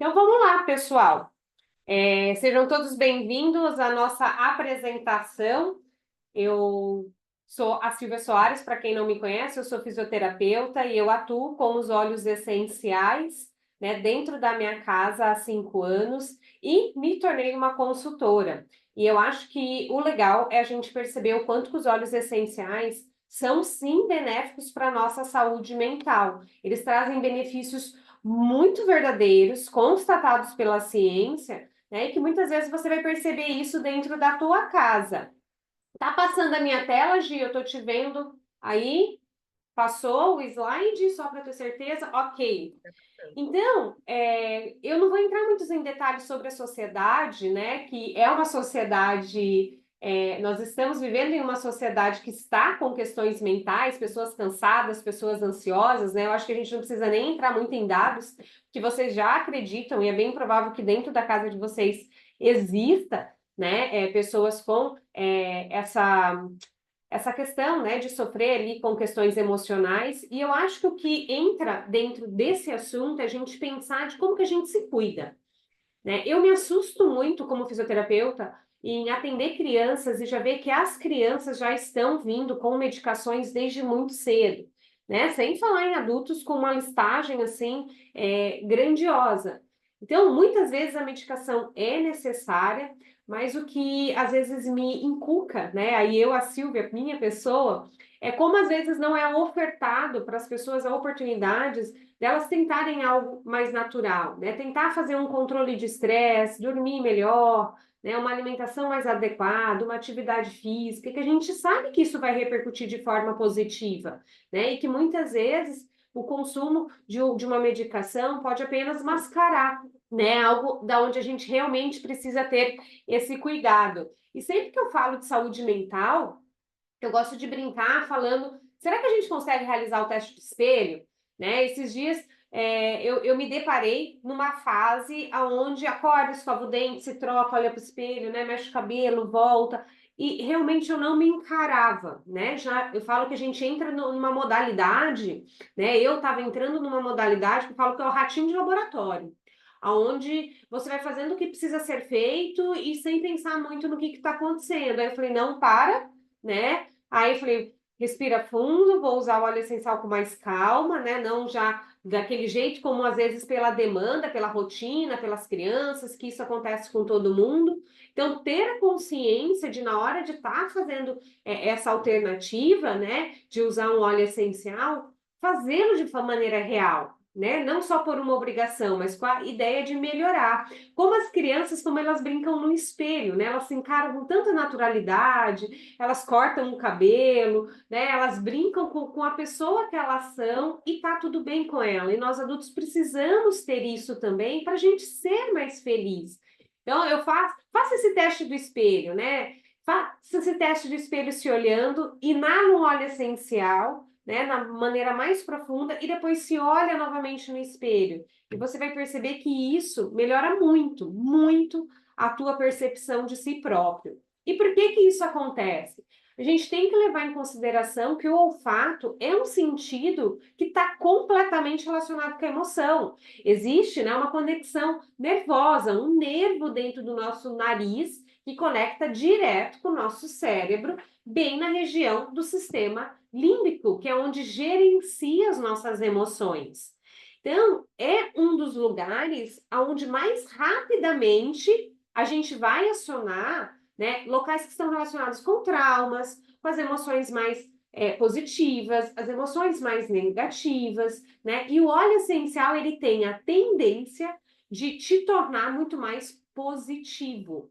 Então vamos lá, pessoal. Sejam todos bem-vindos à nossa apresentação. Eu sou a Silvia Soares, para quem não me conhece, eu sou fisioterapeuta e eu atuo com os óleos essenciais, né, dentro da minha casa há 5 anos e me tornei uma consultora. E eu acho que o legal é a gente perceber o quanto que os óleos essenciais são sim benéficos para a nossa saúde mental. Eles trazem benefícios muito verdadeiros, constatados pela ciência, né, e que muitas vezes você vai perceber isso dentro da tua casa. Tá passando a minha tela, Gi? Eu tô te vendo aí. Passou o slide, só para ter certeza? Ok. Então, eu não vou entrar muito em detalhes sobre a sociedade, né? Que é uma sociedade. Nós estamos vivendo em uma sociedade que está com questões mentais, pessoas cansadas, pessoas ansiosas, né? Eu acho que a gente não precisa nem entrar muito em dados, que vocês já acreditam, e é bem provável que dentro da casa de vocês exista, né? Pessoas com essa questão, né, de sofrer ali com questões emocionais, e eu acho que o que entra dentro desse assunto é a gente pensar de como que a gente se cuida, né? Eu me assusto muito como fisioterapeuta em atender crianças e já ver que as crianças já estão vindo com medicações desde muito cedo, né? Sem falar em adultos com uma listagem assim grandiosa. Então, muitas vezes a medicação é necessária, mas o que às vezes me inculca, né? Aí eu, a Silvia, minha pessoa, é como às vezes não é ofertado para as pessoas a oportunidades delas tentarem algo mais natural, né? Tentar fazer um controle de estresse, dormir melhor, né? Uma alimentação mais adequada, uma atividade física, que a gente sabe que isso vai repercutir de forma positiva, né? E que muitas vezes o consumo de uma medicação pode apenas mascarar, né? Algo da onde a gente realmente precisa ter esse cuidado. E sempre que eu falo de saúde mental, eu gosto de brincar falando, será que a gente consegue realizar o teste de espelho? Né? Esses dias eu me deparei numa fase onde acorda, escova o dente, se troca, olha para o espelho, né? Mexe o cabelo, volta. E realmente eu não me encarava, né? Já eu falo que a gente entra numa modalidade, né? Eu estava entrando numa modalidade que eu falo que é o ratinho de laboratório, aonde você vai fazendo o que precisa ser feito e sem pensar muito no que está acontecendo. Aí eu falei, não, para, né? Aí eu falei, respira fundo, vou usar o óleo essencial com mais calma, né? Não já daquele jeito como às vezes pela demanda, pela rotina, pelas crianças, que isso acontece com todo mundo. Então, ter a consciência de, na hora de estar fazendo essa alternativa, né, de usar um óleo essencial, fazê-lo de maneira real. Né? Não só por uma obrigação, mas com a ideia de melhorar. Como as crianças, como elas brincam no espelho, né? Elas se encaram com tanta naturalidade, elas cortam o cabelo, né? Elas brincam com a pessoa que elas são e tá tudo bem com ela. E nós adultos precisamos ter isso também para a gente ser mais feliz. Então, faça esse teste do espelho, né? Faça esse teste do espelho se olhando, inala um óleo essencial, né? Na maneira mais profunda, e depois se olha novamente no espelho. E você vai perceber que isso melhora muito, muito a tua percepção de si próprio. E por que que isso acontece? A gente tem que levar em consideração que o olfato é um sentido que está completamente relacionado com a emoção. Existe, né, uma conexão nervosa, um nervo dentro do nosso nariz que conecta direto com o nosso cérebro, bem na região do sistema límbico, que é onde gerencia as nossas emoções. Então, é um dos lugares onde mais rapidamente a gente vai acionar, né, locais que estão relacionados com traumas, com as emoções mais positivas, as emoções mais negativas, né? E o óleo essencial, ele tem a tendência de te tornar muito mais positivo.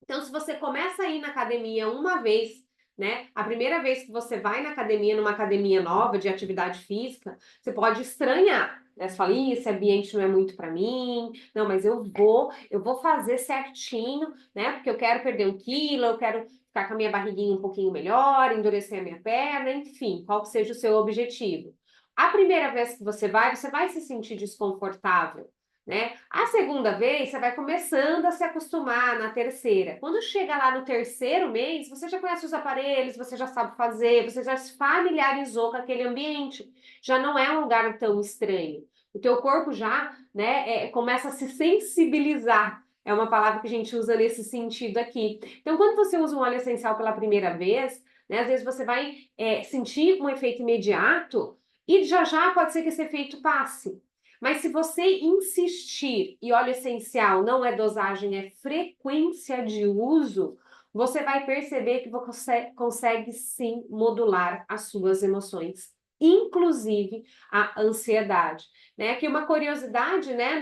Então, se você começa a ir na academia uma vez, né? A primeira vez que você vai na academia, numa academia nova de atividade física, você pode estranhar, né? Você fala, esse ambiente não é muito para mim, não, mas eu vou fazer certinho, né? Porque eu quero perder 1 quilo, eu quero ficar com a minha barriguinha um pouquinho melhor, endurecer a minha perna, enfim, qual que seja o seu objetivo. A primeira vez que você vai se sentir desconfortável, né? A segunda vez, você vai começando a se acostumar na terceira. Quando chega lá no terceiro mês, você já conhece os aparelhos, você já sabe fazer, você já se familiarizou com aquele ambiente. Já não é um lugar tão estranho. O teu corpo já, né, começa a se sensibilizar. É uma palavra que a gente usa nesse sentido aqui. Então, quando você usa um óleo essencial pela primeira vez, né, às vezes você vai sentir um efeito imediato e já pode ser que esse efeito passe. Mas se você insistir, e óleo essencial não é dosagem, é frequência de uso, você vai perceber que você consegue sim modular as suas emoções, inclusive a ansiedade. Né? Aqui uma curiosidade, né?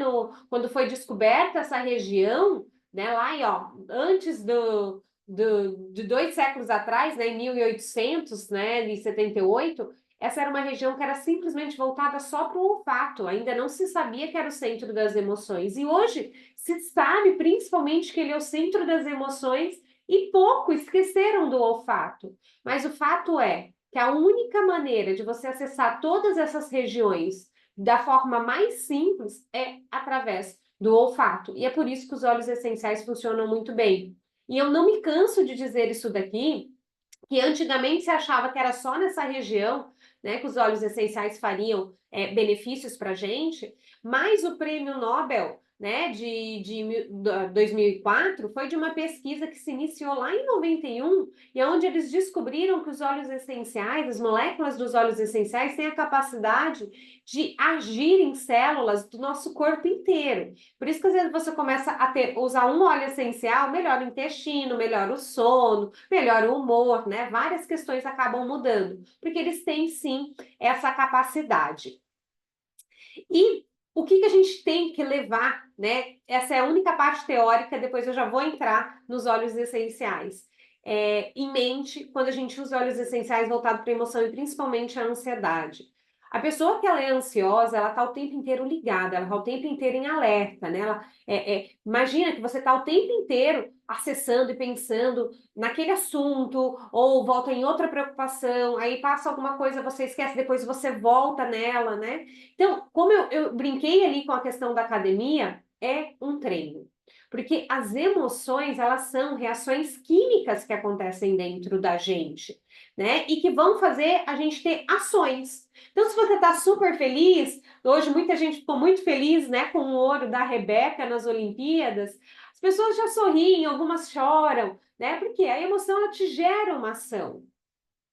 Quando foi descoberta essa região, né? Lá, ó, antes de 2 séculos atrás, né? Em 1800, né? Em 78, essa era uma região que era simplesmente voltada só para o olfato, ainda não se sabia que era o centro das emoções. E hoje se sabe principalmente que ele é o centro das emoções e pouco esqueceram do olfato. Mas o fato é que a única maneira de você acessar todas essas regiões da forma mais simples é através do olfato. E é por isso que os óleos essenciais funcionam muito bem. E eu não me canso de dizer isso daqui, que antigamente se achava que era só nessa região, né, que os óleos essenciais fariam benefícios para a gente, mas o prêmio Nobel, né, de 2004 foi de uma pesquisa que se iniciou lá em 91 e onde eles descobriram que os óleos essenciais, as moléculas dos óleos essenciais têm a capacidade de agir em células do nosso corpo inteiro. Por isso que às vezes você começa a usar um óleo essencial, melhora o intestino, melhora o sono, melhora o humor, né? Várias questões acabam mudando, porque eles têm sim essa capacidade. E o que a gente tem que levar, né? Essa é a única parte teórica, depois eu já vou entrar nos óleos essenciais. Em mente, quando a gente usa óleos essenciais voltados para a emoção e principalmente a ansiedade. A pessoa que ela é ansiosa, ela está o tempo inteiro ligada, ela está o tempo inteiro em alerta, né? Imagina que você está o tempo inteiro acessando e pensando naquele assunto, ou volta em outra preocupação, aí passa alguma coisa, você esquece, depois você volta nela, né? Então, como eu brinquei ali com a questão da academia, é um treino. Porque as emoções, elas são reações químicas que acontecem dentro da gente, né? E que vão fazer a gente ter ações. Então, se você está super feliz, hoje muita gente ficou muito feliz, né, com o ouro da Rebeca nas Olimpíadas, as pessoas já sorriem, algumas choram, né? Porque a emoção, ela te gera uma ação.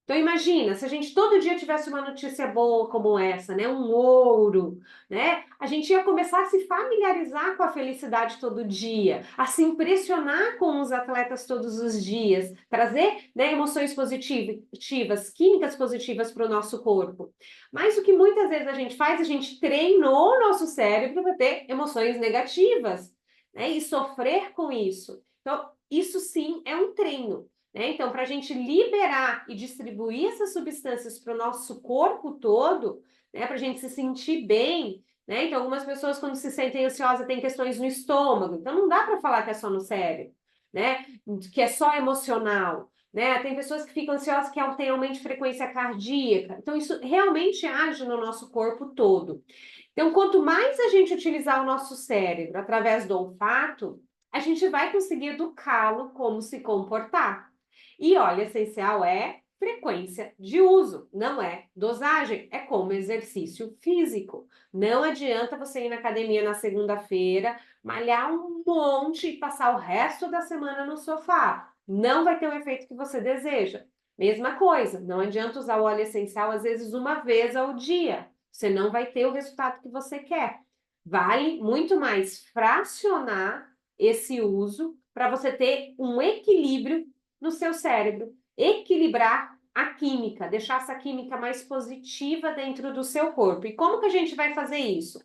Então imagina, se a gente todo dia tivesse uma notícia boa como essa, né, um ouro, né, a gente ia começar a se familiarizar com a felicidade todo dia, a se impressionar com os atletas todos os dias, trazer, né, emoções positivas, químicas positivas para o nosso corpo. Mas o que muitas vezes a gente faz, a gente treinou o nosso cérebro para ter emoções negativas, né, e sofrer com isso. Então, isso sim é um treino. Então, para a gente liberar e distribuir essas substâncias para o nosso corpo todo, né, para a gente se sentir bem, né? Então, algumas pessoas, quando se sentem ansiosas, têm questões no estômago. Então, não dá para falar que é só no cérebro, né? Que é só emocional. Né? Tem pessoas que ficam ansiosas que têm aumento de frequência cardíaca. Então, isso realmente age no nosso corpo todo. Então, quanto mais a gente utilizar o nosso cérebro através do olfato, a gente vai conseguir educá-lo como se comportar. E óleo essencial é frequência de uso, não é dosagem, é como exercício físico. Não adianta você ir na academia na segunda-feira, malhar um monte e passar o resto da semana no sofá. Não vai ter o efeito que você deseja. Mesma coisa, não adianta usar o óleo essencial às vezes uma vez ao dia. Você não vai ter o resultado que você quer. Vale muito mais fracionar esse uso para você ter um equilíbrio no seu cérebro, equilibrar a química, deixar essa química mais positiva dentro do seu corpo. E como que a gente vai fazer isso?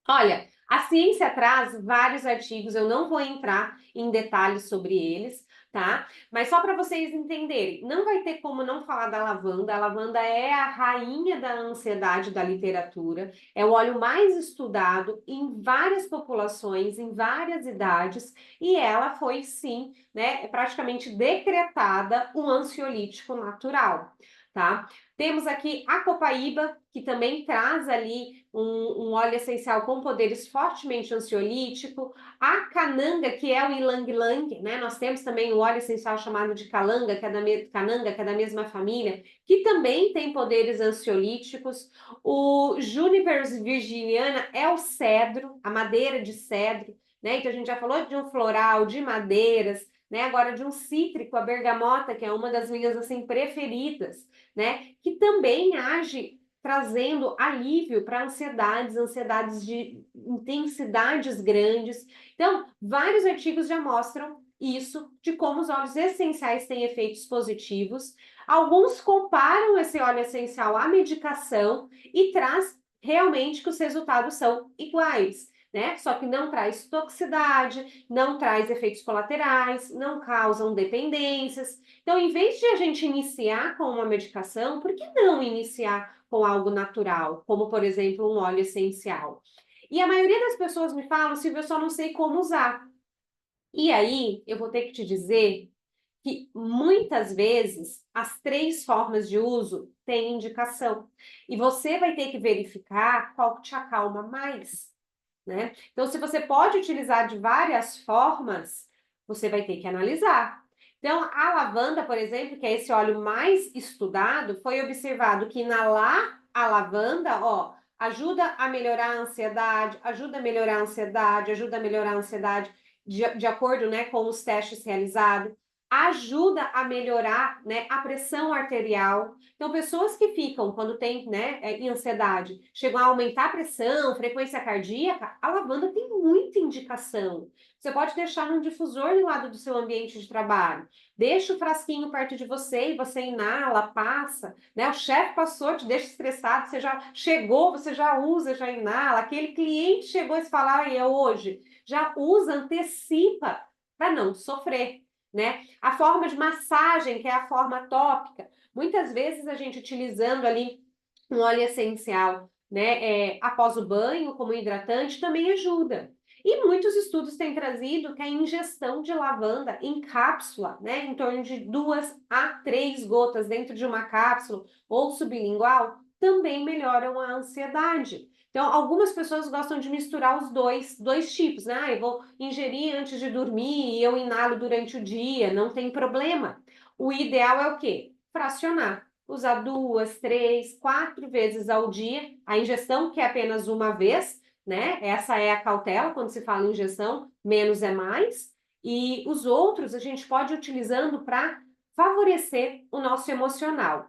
Olha, a ciência traz vários artigos, eu não vou entrar em detalhes sobre eles, tá? Mas só para vocês entenderem, não vai ter como não falar da lavanda. A lavanda é a rainha da ansiedade da literatura, é o óleo mais estudado em várias populações, em várias idades, e ela foi, sim, né, praticamente decretada um ansiolítico natural, tá? Temos aqui a copaíba, que também traz ali um óleo essencial com poderes fortemente ansiolítico. A cananga, que é o ylang-ylang, né? Nós temos também o óleo essencial chamado de calanga, cananga, que é da mesma família, que também tem poderes ansiolíticos. O Juniper virginiana é o cedro, a madeira de cedro, né? Então a gente já falou de um floral, de madeiras, né? Agora de um cítrico, a bergamota, que é uma das minhas assim preferidas, né? Que também age trazendo alívio para ansiedades de intensidades grandes. Então, vários artigos já mostram isso, de como os óleos essenciais têm efeitos positivos. Alguns comparam esse óleo essencial à medicação e traz realmente que os resultados são iguais, né? Só que não traz toxicidade, não traz efeitos colaterais, não causam dependências. Então, em vez de a gente iniciar com uma medicação, por que não iniciar com algo natural, como, por exemplo, um óleo essencial? E a maioria das pessoas me falam, Silvia, eu só não sei como usar. E aí, eu vou ter que te dizer que muitas vezes as 3 formas de uso têm indicação. E você vai ter que verificar qual que te acalma mais, né? Então, se você pode utilizar de várias formas, você vai ter que analisar. Então, a lavanda, por exemplo, que é esse óleo mais estudado, foi observado que inalar a lavanda, ó, ajuda a melhorar a ansiedade, ajuda a melhorar a ansiedade, ajuda a melhorar a ansiedade de acordo, né, com os testes realizados, ajuda a melhorar, né, a pressão arterial. Então, pessoas que ficam, quando tem, né, ansiedade, chegam a aumentar a pressão, frequência cardíaca, a lavanda tem muita indicação. Você pode deixar num difusor do lado do seu ambiente de trabalho. Deixa o frasquinho perto de você e você inala, passa, né? O chefe passou, te deixa estressado, você já chegou, você já usa, já inala. Aquele cliente chegou e fala, é hoje. Já usa, antecipa para não sofrer, né? A forma de massagem, que é a forma tópica, muitas vezes a gente utilizando ali um óleo essencial, né, após o banho, como hidratante, também ajuda. E muitos estudos têm trazido que a ingestão de lavanda em cápsula, né, em torno de 2 a 3 gotas dentro de uma cápsula ou sublingual, também melhoram a ansiedade. Então, algumas pessoas gostam de misturar os dois tipos, né? Eu vou ingerir antes de dormir e eu inalo durante o dia, não tem problema. O ideal é o quê? Fracionar. Usar 2, 3, 4 vezes ao dia. A ingestão, que é apenas uma vez, né? Essa é a cautela quando se fala em injeção, menos é mais. E os outros a gente pode ir utilizando para favorecer o nosso emocional.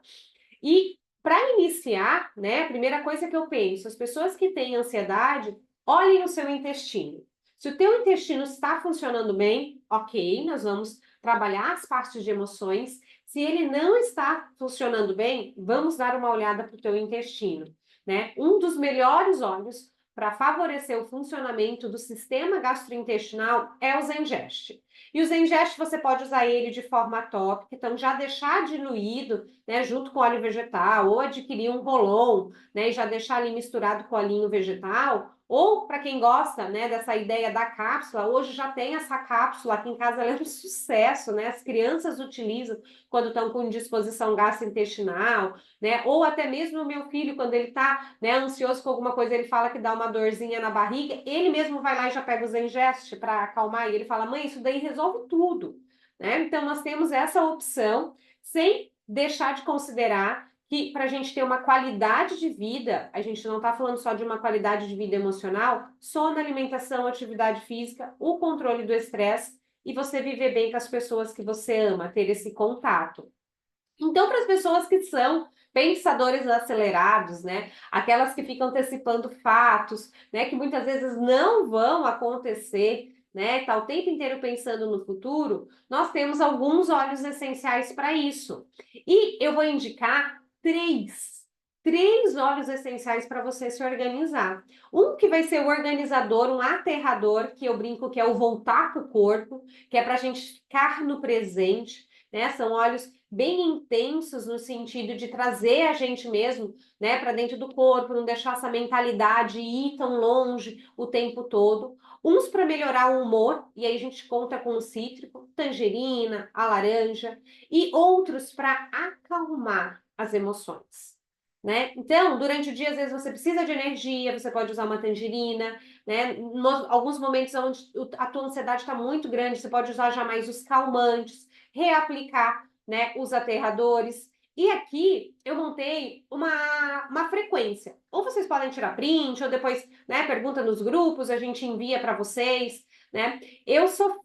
E para iniciar, né, a primeira coisa que eu penso, as pessoas que têm ansiedade, olhem no seu intestino. Se o teu intestino está funcionando bem, ok, nós vamos trabalhar as partes de emoções. Se ele não está funcionando bem, vamos dar uma olhada para o teu intestino, né? Um dos melhores óleos para favorecer o funcionamento do sistema gastrointestinal é o Zengest. E o Zengest você pode usar ele de forma tópica, então já deixar diluído, né, junto com óleo vegetal, ou adquirir um rolon, né, e já deixar ali misturado com olhinho vegetal, ou para quem gosta, né, dessa ideia da cápsula, hoje já tem essa cápsula, aqui em casa ela é um sucesso, né, as crianças utilizam quando estão com indisposição gastrointestinal, né, ou até mesmo o meu filho, quando ele está, né, ansioso com alguma coisa, ele fala que dá uma dorzinha na barriga, ele mesmo vai lá e já pega o Zengest para acalmar, e ele fala, mãe, isso daí resolve tudo, né, então nós temos essa opção, sem deixar de considerar que para a gente ter uma qualidade de vida, a gente não está falando só de uma qualidade de vida emocional, sono, alimentação, atividade física, o controle do estresse e você viver bem com as pessoas que você ama, ter esse contato. Então, para as pessoas que são pensadores acelerados, né? Aquelas que ficam antecipando fatos, né? Que muitas vezes não vão acontecer, né? Tá o tempo inteiro pensando no futuro. Nós temos alguns óleos essenciais para isso. E eu vou indicar três óleos essenciais para você se organizar. Um que vai ser o organizador, um aterrador, que eu brinco que é o voltar para o corpo, que é para a gente ficar no presente, né? São óleos bem intensos no sentido de trazer a gente mesmo, né, para dentro do corpo, não deixar essa mentalidade ir tão longe o tempo todo. Uns para melhorar o humor, e aí a gente conta com o cítrico, tangerina, a laranja, e outros para acalmar as emoções. né? Então, durante o dia, às vezes você precisa de energia, você pode usar uma tangerina, né? Alguns momentos onde a tua ansiedade está muito grande, você pode usar já mais os calmantes, reaplicar, né, os aterradores. E aqui eu montei uma frequência. Ou vocês podem tirar print, ou depois, né, pergunta nos grupos, a gente envia para vocês, né? Eu sou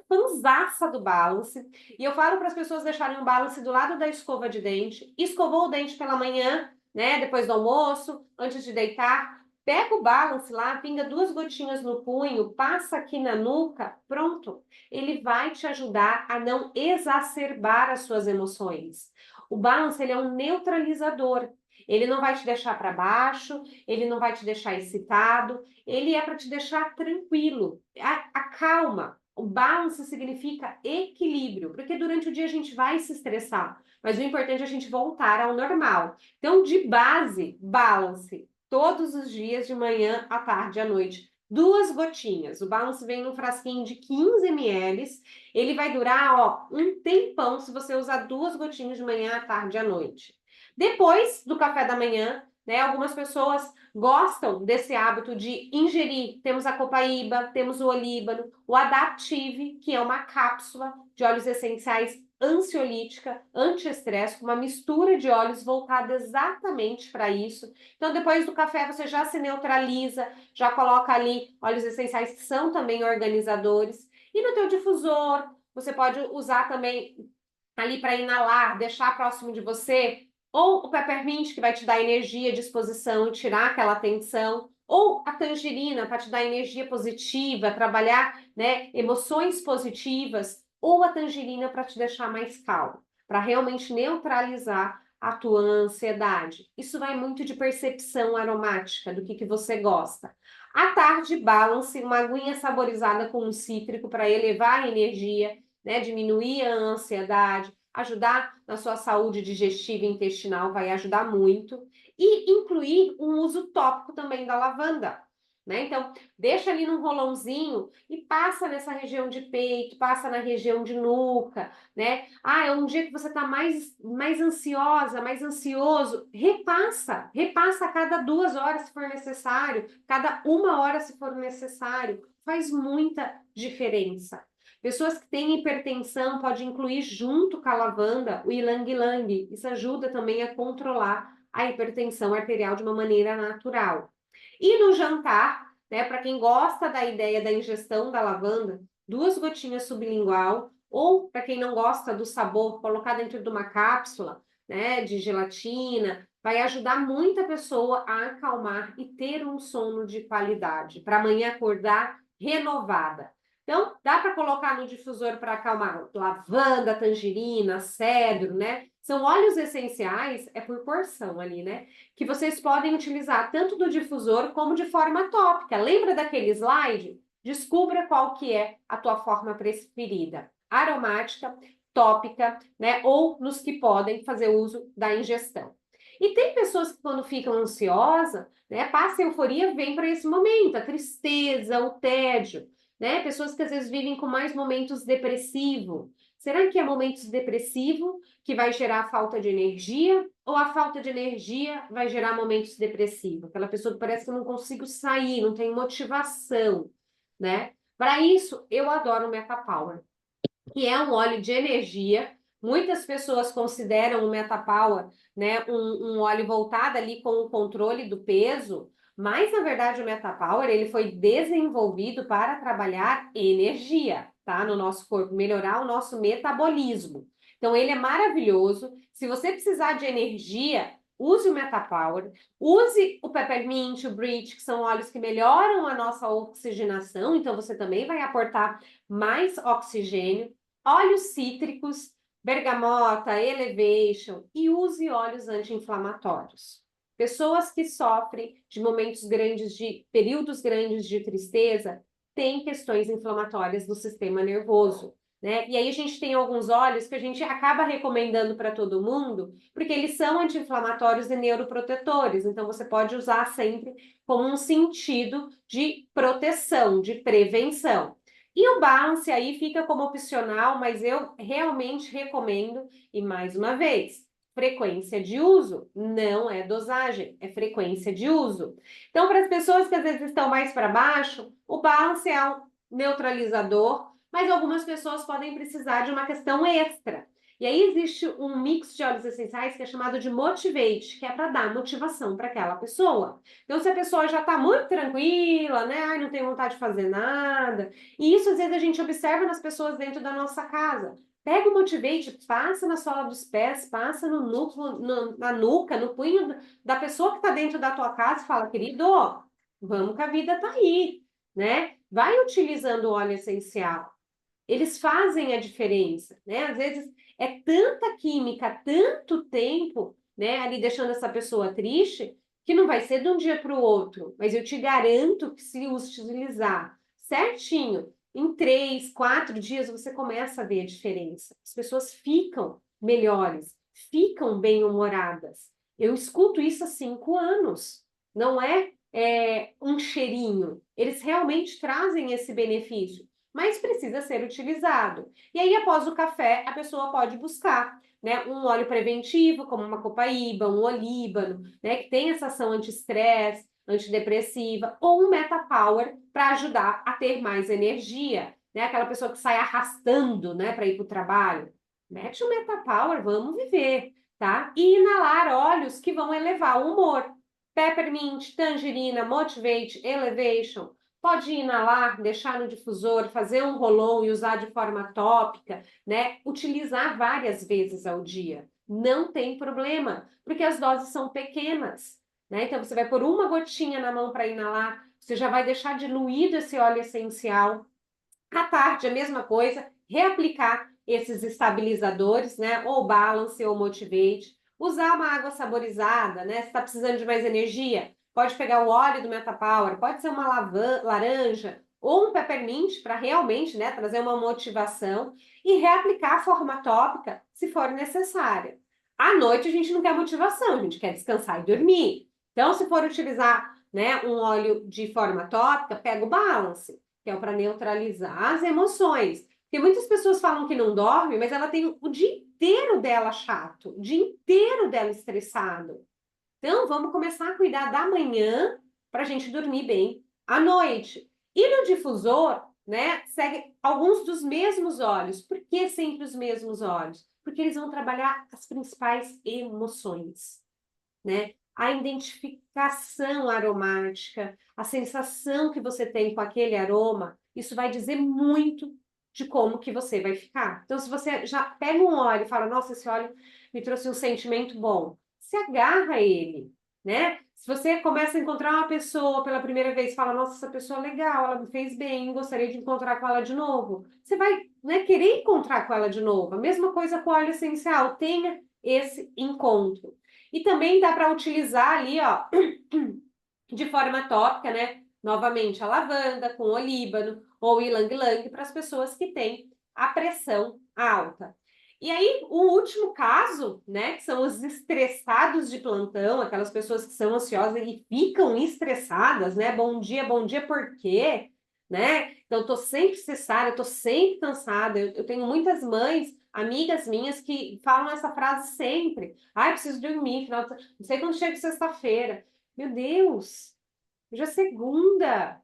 fãzaça do Balance, e eu falo para as pessoas deixarem o Balance do lado da escova de dente. Escovou o dente pela manhã, né? Depois do almoço, antes de deitar, pega o Balance lá, pinga 2 gotinhas no punho, passa aqui na nuca, pronto. Ele vai te ajudar a não exacerbar as suas emoções. O Balance, ele é um neutralizador. Ele não vai te deixar para baixo, ele não vai te deixar excitado, ele é para te deixar tranquilo. A calma. O balance significa equilíbrio, porque durante o dia a gente vai se estressar, mas o importante é a gente voltar ao normal. Então, de base, balance, todos os dias, de manhã, à tarde, à noite. 2 gotinhas. O balance vem num frasquinho de 15 ml. Ele vai durar, ó, um tempão se você usar 2 gotinhas de manhã, à tarde, à noite. Depois do café da manhã, né, algumas pessoas gostam desse hábito de ingerir. Temos a copaíba, temos o olíbano, o Adaptive, que é uma cápsula de óleos essenciais ansiolítica, anti-estresse, uma mistura de óleos voltada exatamente para isso. Então, depois do café, você já se neutraliza, já coloca ali óleos essenciais que são também organizadores. E no teu difusor, você pode usar também ali para inalar, deixar próximo de você, ou o peppermint, que vai te dar energia, disposição, tirar aquela tensão, ou a tangerina, para te dar energia positiva, trabalhar, né, emoções positivas, ou a tangerina para te deixar mais calmo, para realmente neutralizar a tua ansiedade. Isso vai muito de percepção aromática, do que você gosta. À tarde, balance, uma aguinha saborizada com um cítrico para elevar a energia, né, diminuir a ansiedade, ajudar na sua saúde digestiva e intestinal, vai ajudar muito. E incluir um uso tópico também da lavanda, né? Então, deixa ali num rolãozinho e passa nessa região de peito, passa na região de nuca, né? Ah, é um dia que você está mais ansiosa, mais ansioso, repassa a cada 2 horas se for necessário, cada 1 hora se for necessário, faz muita diferença. Pessoas que têm hipertensão pode incluir junto com a lavanda o ylang-ylang. Isso ajuda também a controlar a hipertensão arterial de uma maneira natural. E no jantar, né, para quem gosta da ideia da ingestão da lavanda, 2 gotinhas sublingual, ou para quem não gosta do sabor, colocar dentro de uma cápsula, né, de gelatina, vai ajudar muita pessoa a acalmar e ter um sono de qualidade, para amanhã acordar renovada. Então, dá para colocar no difusor para acalmar lavanda, tangerina, cedro, né? São óleos essenciais, é por porção ali, né? Que vocês podem utilizar tanto do difusor como de forma tópica. Lembra daquele slide? Descubra qual que é a tua forma preferida. Aromática, tópica, né? Ou nos que podem fazer uso da ingestão. E tem pessoas que quando ficam ansiosas, né? Passa a euforia, vem para esse momento, a tristeza, o tédio, né? Pessoas que às vezes vivem com mais momentos depressivos. Será que é momentos depressivo que vai gerar falta de energia ou a falta de energia vai gerar momentos depressivos? Aquela pessoa que parece que eu não consigo sair, não tem motivação, né? Para isso, eu adoro o Metapower, que é um óleo de energia. Muitas pessoas consideram o Metapower, né, um óleo voltado ali com o controle do peso, mas na verdade o Metapower ele foi desenvolvido para trabalhar energia, tá, no nosso corpo, melhorar o nosso metabolismo. Então ele é maravilhoso. Se você precisar de energia, use o Metapower, use o Peppermint, o Bridge, que são óleos que melhoram a nossa oxigenação, então você também vai aportar mais oxigênio. Óleos cítricos, bergamota, elevation e use óleos anti-inflamatórios. Pessoas que sofrem de momentos grandes, de períodos grandes de tristeza, têm questões inflamatórias do sistema nervoso, né? E aí a gente tem alguns óleos que a gente acaba recomendando para todo mundo, porque eles são anti-inflamatórios e neuroprotetores, então você pode usar sempre como um sentido de proteção, de prevenção. E o balance aí fica como opcional, mas eu realmente recomendo, e mais uma vez, frequência de uso, não é dosagem, é frequência de uso. Então, para as pessoas que às vezes estão mais para baixo, o balance é um neutralizador, mas algumas pessoas podem precisar de uma questão extra. E aí existe um mix de óleos essenciais que é chamado de Motivate, que é para dar motivação para aquela pessoa. Então, se a pessoa já está muito tranquila, né? Ai, não tem vontade de fazer nada. E isso, às vezes, a gente observa nas pessoas dentro da nossa casa. Pega o Motivate, passa na sola dos pés, passa no núcleo, na nuca, no punho da pessoa que está dentro da tua casa e fala, querido, vamos que a vida tá aí, né? Vai utilizando o óleo essencial. Eles fazem a diferença, né? Às vezes é tanta química, tanto tempo, né, ali deixando essa pessoa triste, que não vai ser de um dia para o outro. Mas eu te garanto que se utilizar certinho, em 3, 4 dias, você começa a ver a diferença. As pessoas ficam melhores, ficam bem-humoradas. Eu escuto isso há 5 anos. Não é um cheirinho. Eles realmente trazem esse benefício, mas precisa ser utilizado. E aí, após o café, a pessoa pode buscar, né, um óleo preventivo, como uma copaíba, um olíbano, né, que tem essa ação anti-estresse, antidepressiva, ou um Metapower para ajudar a ter mais energia, né, aquela pessoa que sai arrastando, né, para ir para o trabalho. Mete um Metapower, vamos viver, tá? E inalar óleos que vão elevar o humor. Peppermint, tangerina, Motivate, Elevation. Pode inalar, deixar no difusor, fazer um roll-on e usar de forma tópica, né? Utilizar várias vezes ao dia. Não tem problema, porque as doses são pequenas, né? Então, você vai pôr uma gotinha na mão para inalar, você já vai deixar diluído esse óleo essencial. À tarde, a mesma coisa, reaplicar esses estabilizadores, né? Ou Balance ou Motivate. Usar uma água saborizada, né? Se está precisando de mais energia, pode pegar o óleo do Metapower, pode ser uma laranja ou um peppermint para realmente, né, trazer uma motivação e reaplicar a forma tópica se for necessária. À noite a gente não quer motivação, a gente quer descansar e dormir. Então, se for utilizar, né, um óleo de forma tópica, pega o Balance, que é para neutralizar as emoções. Porque muitas pessoas falam que não dorme, mas ela tem o dia inteiro dela chato, o dia inteiro dela estressado. Então, vamos começar a cuidar da manhã para a gente dormir bem à noite. E no difusor, né, segue alguns dos mesmos óleos. Por que sempre os mesmos óleos? Porque eles vão trabalhar as principais emoções, né? A identificação aromática, a sensação que você tem com aquele aroma, isso vai dizer muito de como que você vai ficar. Então, se você já pega um óleo e fala, nossa, esse óleo me trouxe um sentimento bom, se agarra a ele, né? Se você começa a encontrar uma pessoa pela primeira vez e fala, nossa, essa pessoa é legal, ela me fez bem, gostaria de encontrar com ela de novo, você vai, né, querer encontrar com ela de novo. A mesma coisa com o óleo essencial, tenha esse encontro. E também dá para utilizar ali, ó, de forma tópica, né? Novamente, a lavanda com olíbano ou ilang-ilang para as pessoas que têm a pressão alta. E aí, o último caso, né, que são os estressados de plantão, aquelas pessoas que são ansiosas e ficam estressadas, né? Bom dia, por quê? Né? Então, eu tô sempre estressada, eu tô sempre cansada. Eu tenho muitas mães, amigas minhas, que falam essa frase sempre. Ai, preciso dormir, final de... não sei quando chega sexta-feira. Meu Deus, hoje é segunda,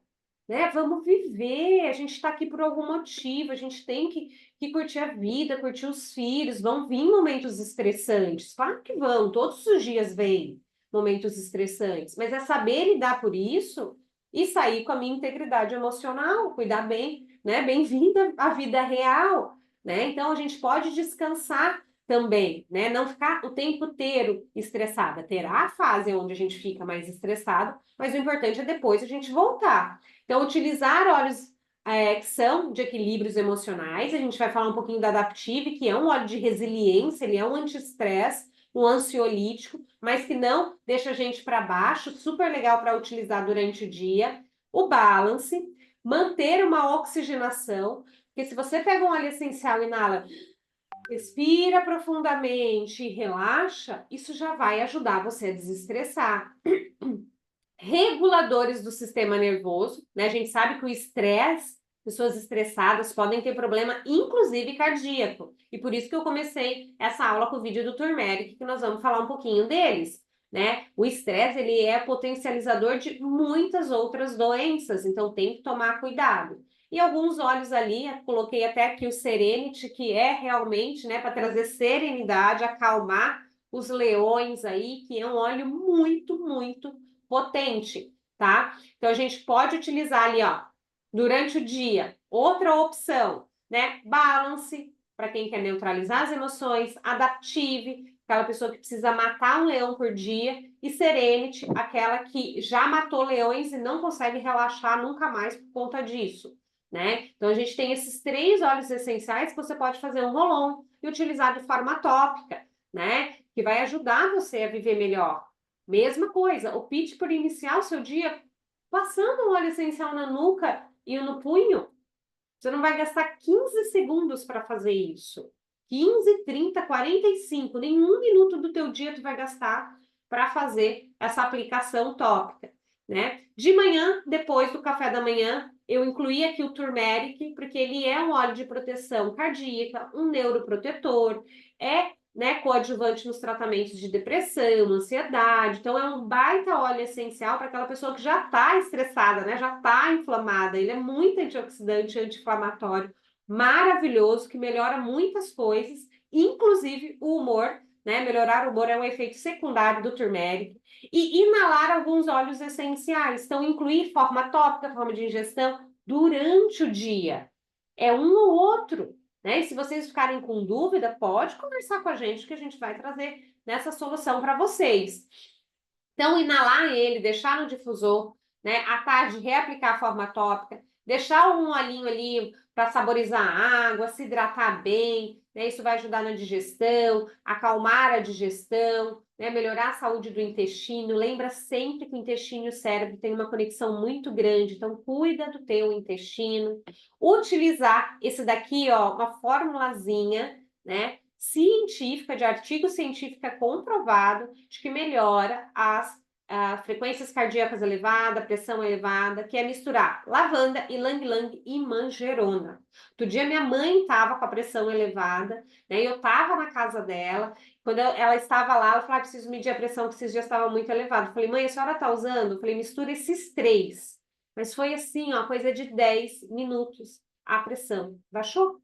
né? Vamos viver. A gente está aqui por algum motivo. A gente tem que curtir a vida, curtir os filhos. Vão vir momentos estressantes. Claro que vão. Todos os dias vêm momentos estressantes. Mas é saber lidar por isso e sair com a minha integridade emocional, cuidar bem, né? Bem-vinda à vida real, né? Então a gente pode descansar também, né? Não ficar o tempo inteiro estressada. Terá a fase onde a gente fica mais estressado, mas o importante é depois a gente voltar. Então, utilizar óleos que são de equilíbrios emocionais, a gente vai falar um pouquinho da Adaptive, que é um óleo de resiliência, ele é um anti-estresse, um ansiolítico, mas que não deixa a gente para baixo, super legal para utilizar durante o dia. O Balance, manter uma oxigenação, porque se você pega um óleo essencial e inala, respira profundamente e relaxa, isso já vai ajudar você a desestressar. Reguladores do sistema nervoso, né? A gente sabe que o estresse Pessoas estressadas podem ter problema, inclusive cardíaco. E por isso que eu comecei essa aula com o vídeo do Turmeric, que nós vamos falar um pouquinho deles, né? O estresse, ele é potencializador de muitas outras doenças, então tem que tomar cuidado. E alguns óleos ali, eu coloquei até aqui o Serenity, que é realmente, né, para trazer serenidade, acalmar os leões aí, que é um óleo muito, muito potente, tá? Então a gente pode utilizar ali, ó, durante o dia. Outra opção, né? Balance, para quem quer neutralizar as emoções, Adaptive, aquela pessoa que precisa matar um leão por dia, e Serenity, aquela que já matou leões e não consegue relaxar nunca mais por conta disso, né? Então a gente tem esses 3 óleos essenciais que você pode fazer um roll-on e utilizar de forma tópica, né? Que vai ajudar você a viver melhor. Mesma coisa, o pitch por iniciar o seu dia passando um óleo essencial na nuca e no punho, você não vai gastar 15 segundos para fazer isso. 15, 30, 45, nenhum minuto do teu dia tu vai gastar para fazer essa aplicação tópica, né? De manhã, depois do café da manhã, eu incluí aqui o Turmeric, porque ele é um óleo de proteção cardíaca, um neuroprotetor, é, né, coadjuvante nos tratamentos de depressão, ansiedade. Então, é um baita óleo essencial para aquela pessoa que já está estressada, né, já está inflamada. Ele é muito antioxidante, anti-inflamatório, maravilhoso, que melhora muitas coisas, inclusive o humor, né? Melhorar o humor é um efeito secundário do turmeric. E inalar alguns óleos essenciais. Então, incluir forma tópica, forma de ingestão, durante o dia. É um ou outro, né? E se vocês ficarem com dúvida, pode conversar com a gente que a gente vai trazer nessa solução para vocês. Então, inalar ele, deixar no difusor, né? À tarde, reaplicar a forma tópica, deixar um olhinho ali para saborizar a água, se hidratar bem, né? Isso vai ajudar na digestão, acalmar a digestão, né? Melhorar a saúde do intestino. Lembra sempre que o intestino e o cérebro têm uma conexão muito grande, então cuida do teu intestino. Utilizar esse daqui, ó, uma formulazinha, né? Científica, de artigo científico comprovado de que melhora as frequências cardíacas elevadas, pressão elevada, que é misturar lavanda, ylang-ylang e manjerona. Outro dia minha mãe estava com a pressão elevada, né, e eu estava na casa dela, quando ela estava lá, ela falou, preciso medir a pressão, que esses dias estava muito elevado. Eu falei, mãe, a senhora está usando? Eu falei, mistura esses 3. Mas foi assim, ó, coisa de 10 minutos, a pressão baixou.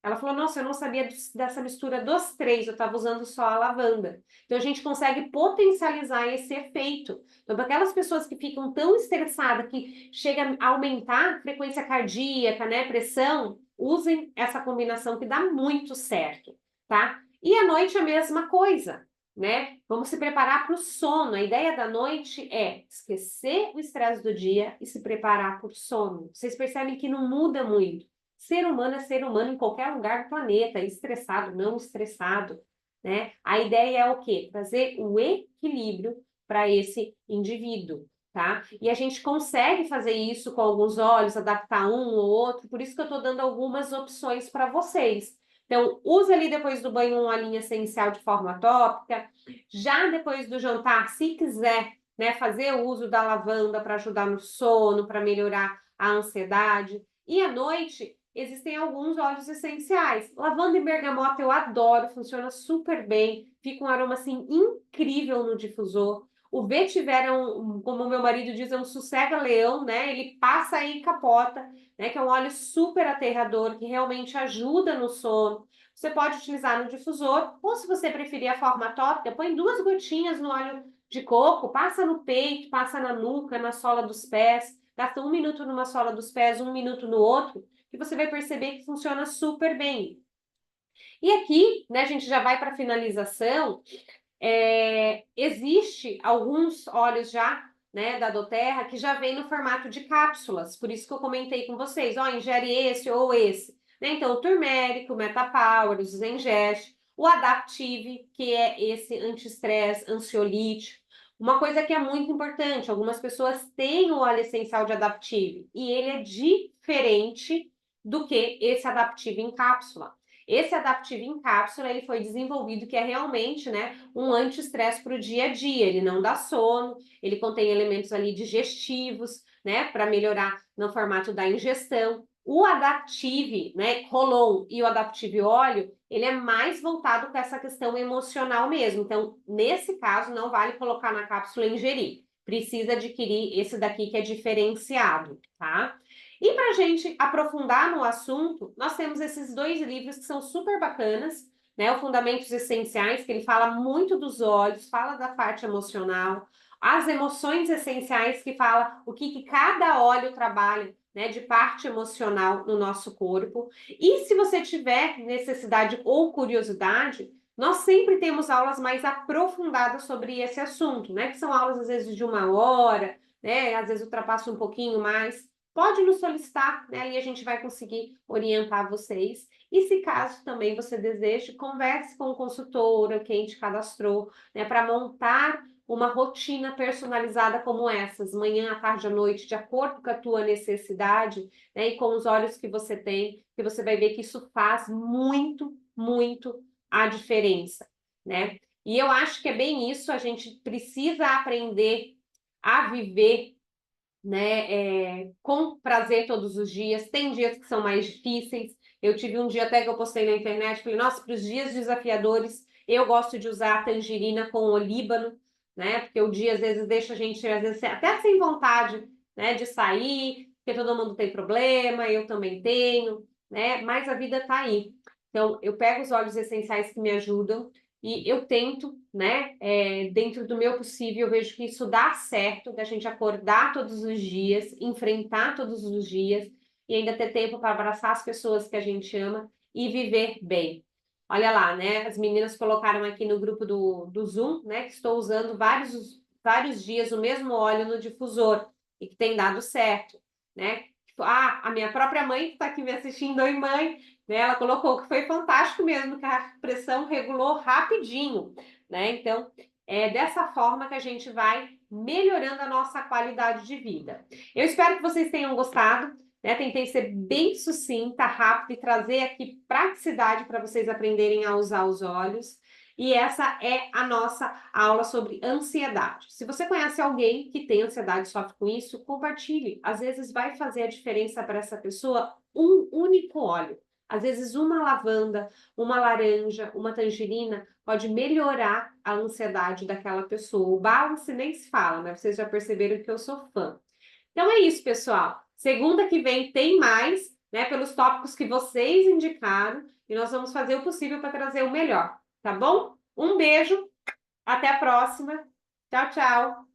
Ela falou, nossa, eu não sabia dessa mistura dos 3, eu estava usando só a lavanda. Então, a gente consegue potencializar esse efeito. Então, para aquelas pessoas que ficam tão estressadas que chega a aumentar a frequência cardíaca, né, pressão, usem essa combinação que dá muito certo, tá? E à noite a mesma coisa, né? Vamos se preparar para o sono. A ideia da noite é esquecer o estresse do dia e se preparar para o sono. Vocês percebem que não muda muito. Ser humano é ser humano em qualquer lugar do planeta, estressado, não estressado, né? A ideia é o quê? Trazer o equilíbrio para esse indivíduo, tá? E a gente consegue fazer isso com alguns óleos, adaptar um ou outro, por isso que eu estou dando algumas opções para vocês. Então, use ali depois do banho uma linha essencial de forma tópica. Já depois do jantar, se quiser, né, fazer o uso da lavanda para ajudar no sono, para melhorar a ansiedade. E à noite, existem alguns óleos essenciais. Lavanda e bergamota eu adoro, funciona super bem, fica um aroma assim incrível no difusor. O vetiver é como o meu marido diz, é um sossega-leão, né? Ele passa aí e capota, né? Que é um óleo super aterrador, que realmente ajuda no sono. Você pode utilizar no difusor, ou se você preferir a forma tópica, põe 2 gotinhas no óleo de coco, passa no peito, passa na nuca, na sola dos pés, gasta 1 minuto numa sola dos pés, 1 minuto no outro, e você vai perceber que funciona super bem. E aqui, né, a gente já vai para a finalização, existe alguns óleos já, né, da doTERRA, que já vem no formato de cápsulas, por isso que eu comentei com vocês, ó, ingere esse ou esse, né, então o turmérico, o Metapower, o Zengest, o Adaptive, que é esse anti-estresse, ansiolítico. Uma coisa que é muito importante, algumas pessoas têm o óleo essencial de Adaptive, e ele é diferente do que esse Adaptive em cápsula. Esse Adaptive em cápsula, ele foi desenvolvido que é realmente, né, um anti-estresse para o dia a dia. Ele não dá sono, ele contém elementos ali digestivos, né, para melhorar no formato da ingestão. O Adaptive, né, Rolon e o Adaptive Óleo, ele é mais voltado para essa questão emocional mesmo. Então, nesse caso, não vale colocar na cápsula e ingerir. Precisa adquirir esse daqui que é diferenciado, tá? E para a gente aprofundar no assunto, nós temos esses 2 livros que são super bacanas, né? O Fundamentos Essenciais, que ele fala muito dos olhos, fala da parte emocional, as emoções essenciais, que fala o que cada óleo trabalha, né, de parte emocional no nosso corpo. E se você tiver necessidade ou curiosidade, nós sempre temos aulas mais aprofundadas sobre esse assunto, né? Que são aulas, às vezes, de 1 hora, né? Às vezes ultrapassa um pouquinho mais. Pode nos solicitar, né? Ali a gente vai conseguir orientar vocês. E se caso também você deseje, converse com o consultor, quem te cadastrou, né? Para montar uma rotina personalizada como essas, manhã, à tarde, à noite, de acordo com a tua necessidade, né? E com os olhos que você tem, que você vai ver que isso faz muito, muito a diferença, né? E eu acho que é bem isso, a gente precisa aprender a viver, né, com prazer todos os dias. Tem dias que são mais difíceis. Eu tive um dia até que eu postei na internet, falei, nossa, para os dias desafiadores, eu gosto de usar a tangerina com olíbano, né? Porque o dia às vezes deixa a gente, às vezes, até sem vontade, né, de sair, porque todo mundo tem problema, eu também tenho, né? Mas a vida tá aí. Então, eu pego os óleos essenciais que me ajudam e eu tento, né, dentro do meu possível, eu vejo que isso dá certo, da gente acordar todos os dias, enfrentar todos os dias e ainda ter tempo para abraçar as pessoas que a gente ama e viver bem. Olha lá, né? As meninas colocaram aqui no grupo do Zoom, né, que estou usando vários dias o mesmo óleo no difusor e que tem dado certo, né? Ah, a minha própria mãe que está aqui me assistindo, oi mãe, né? Ela colocou que foi fantástico mesmo, que a pressão regulou rapidinho, né? Então, é dessa forma que a gente vai melhorando a nossa qualidade de vida. Eu espero que vocês tenham gostado, né? Tentei ser bem sucinta, rápida e trazer aqui praticidade para vocês aprenderem a usar os olhos. E essa é a nossa aula sobre ansiedade. Se você conhece alguém que tem ansiedade e sofre com isso, compartilhe. Às vezes vai fazer a diferença para essa pessoa um único óleo. Às vezes uma lavanda, uma laranja, uma tangerina pode melhorar a ansiedade daquela pessoa. O balance nem se fala, né? Vocês já perceberam que eu sou fã. Então é isso, pessoal. Segunda que vem tem mais, né? Pelos tópicos que vocês indicaram. E nós vamos fazer o possível para trazer o melhor, tá bom? Um beijo, até a próxima. Tchau, tchau.